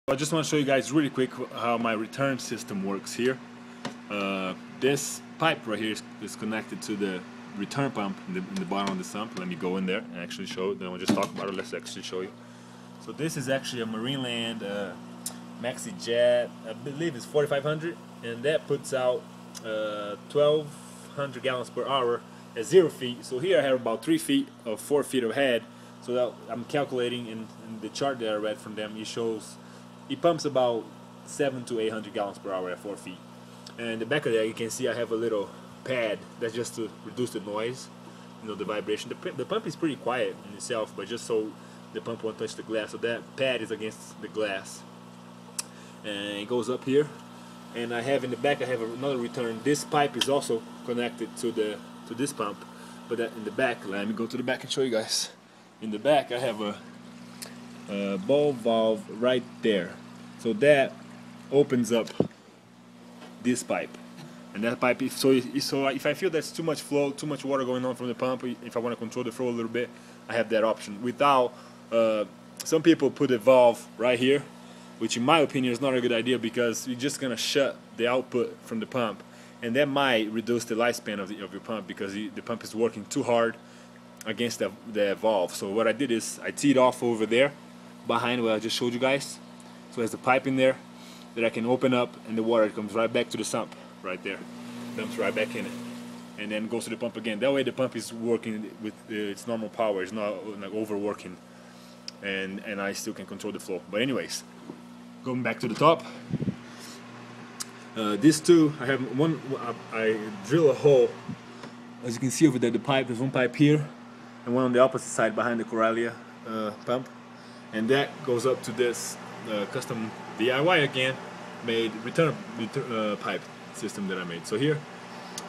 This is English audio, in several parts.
I just want to show you guys really quick how my return system works here. This pipe right here is connected to the return pump in the bottom of the sump. Let me go in there and actually show it. Then we'll just talk about it. Let's actually show you. So this is actually a Marineland Maxi Jet. I believe it's 4500, and that puts out 1200 gallons per hour at 0 feet. So here I have about 3 feet of 4 feet of head. So that I'm calculating in the chart that I read from them. It pumps about 700 to 800 gallons per hour at 4 feet. And in the back of that, you can see I have a little pad that's just to reduce the noise, the vibration. The pump is pretty quiet in itself, but just so the pump won't touch the glass. So that pad is against the glass, and it goes up here. And I have in the back, I have another return. This pipe is also connected to this pump, but in the back, let me go to the back and show you guys. In the back, I have a ball valve right there, so that opens up this pipe, and that pipe is so if I feel there's too much flow, too much water going on from the pump, if I want to control the flow a little bit, I have that option. Without some people put a valve right here, which in my opinion is not a good idea, because you're just gonna shut the output from the pump, and that might reduce the lifespan of your pump, because the pump is working too hard against the valve. So what I did is I teed off over there behind what I just showed you guys. So there's a pipe in there that I can open up, and the water comes right back to the sump right there, dumps right back in it, and then goes to the pump again. That way the pump is working with its normal power. It's not like overworking, and I still can control the flow. But anyways, going back to the top, these two, I have one. I drill a hole, as you can see over there. The pipe, there's one pipe here and one on the opposite side behind the Coralia pump, and that goes up to this custom DIY again made return pipe system that I made. So here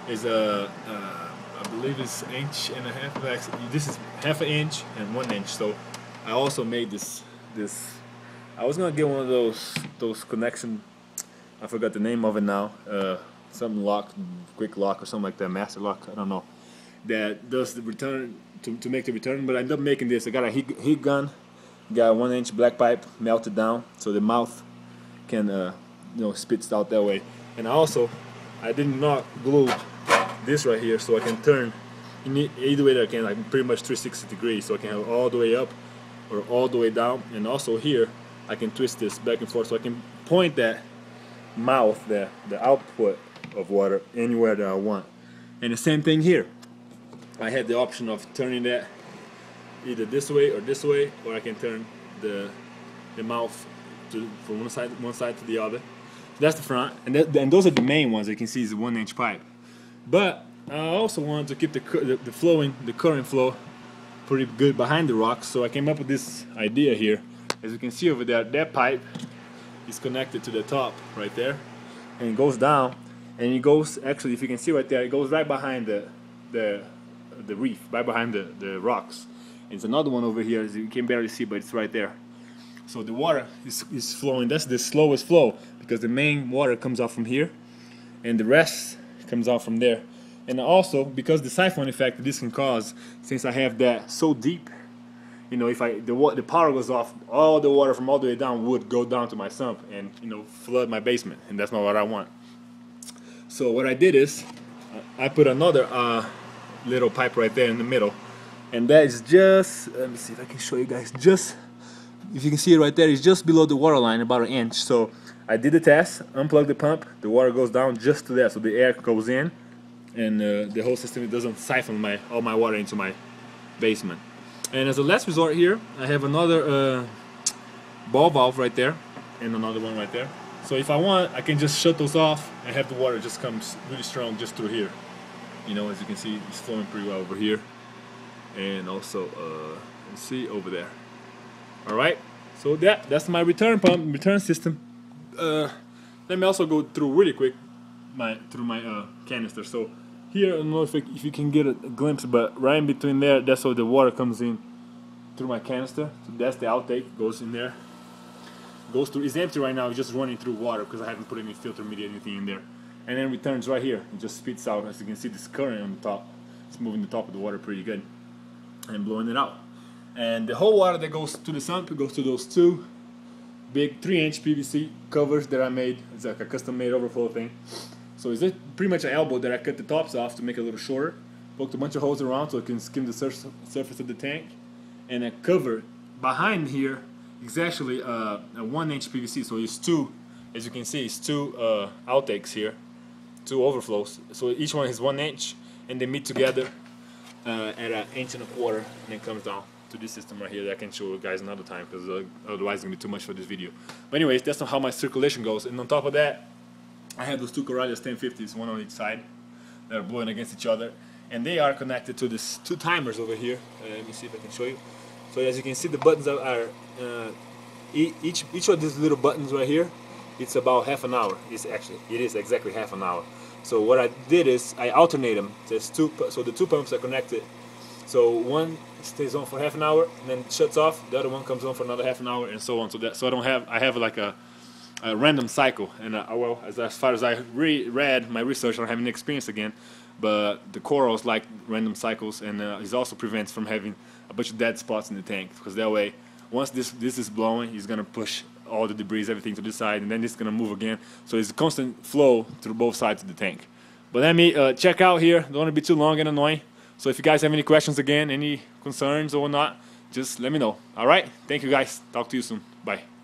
is I believe it's 1.5 inches. This is 1/2 inch and 1 inch. So I also made this. I was gonna get one of those connection. I forgot the name of it now. Something lock, quick lock or something like that. Master lock. I don't know. That does the return to make the return. But I ended up making this. I got a heat gun. Got a 1 inch black pipe melted down, so the mouth can spits out that way. And I did not glue this right here, so I can turn in either way that I can, like pretty much 360 degrees, so I can have all the way up or all the way down. And also here I can twist this back and forth, so I can point that mouth, the output of water, anywhere that I want. And the same thing here, I had the option of turning that either this way, or I can turn the mouth from one side to the other. So that's the front, and those are the main ones. You can see is a 1 inch pipe. But I also wanted to keep the current flow pretty good behind the rocks, so I came up with this idea here. As you can see over there, that pipe is connected to the top right there, and it goes down, and it goes, actually, if you can see right there, it goes right behind the reef, right behind the rocks. It's another one over here, as you can barely see, but it's right there. So the water is flowing. That's the slowest flow, because the main water comes out from here, and the rest comes out from there. And also, because the siphon effect this can cause, since I have that so deep, if the power goes off, all the water from all the way down would go down to my sump and flood my basement, and that's not what I want. So what I did is I put another little pipe right there in the middle. And that is just, let me see if I can show you guys, just, if you can see it right there, it's just below the water line, about 1 inch. So I did the test, unplugged the pump, the water goes down just to that, so the air goes in, and the whole system, it doesn't siphon all my water into my basement. And as a last resort here, I have another ball valve right there, and another one right there. So if I want, I can just shut those off and have the water just comes really strong just through here. As you can see, it's flowing pretty well over here. And also, let's see over there. All right, so that's my return system. Let me also go through really quick through my canister. So here, I don't know if you can get a glimpse, but right in between there, that's where the water comes in through my canister. So that's the outtake, goes in there. Goes through. It's empty right now. It's just running through water because I haven't put any filter media, anything in there. And then returns right here. It just spits out. As you can see, this current on the top. It's moving the top of the water pretty good and blowing it out. And the whole water that goes to the sump goes to those two big 3-inch PVC covers that I made. It's like a custom-made overflow thing. So it's pretty much an elbow that I cut the tops off to make it a little shorter. Poked a bunch of holes around so it can skim the surface of the tank. And a cover behind here is actually a 1-inch PVC. So it's two, as you can see, it's two outtakes here, two overflows. So each one is 1 inch, and they meet together at 1.25 inches, and then comes down to this system right here that I can show you guys another time, because otherwise it's gonna be too much for this video. But anyways, that's how my circulation goes. And on top of that, I have those two Corellias 1050s, one on each side, that are blowing against each other, and they are connected to these two timers over here. Let me see if I can show you. So as you can see, the buttons are each of these little buttons right here, it's about half an hour. It is exactly half an hour. So what I did is I alternate them. There's two, so the two pumps are connected. So one stays on for half an hour and then shuts off. The other one comes on for another half an hour, and so on. I have like a random cycle. And well, as far as I read my research, I don't have any experience again. But the corals like random cycles, and it also prevents from having a bunch of dead spots in the tank, because that way, once this is blowing, it's gonna push all the debris, everything to the side, and then it's gonna move again. So it's a constant flow through both sides of the tank. But let me check out here. Don't want to be too long and annoying. So if you guys have any questions again, any concerns or whatnot, just let me know. All right? Thank you guys. Talk to you soon. Bye.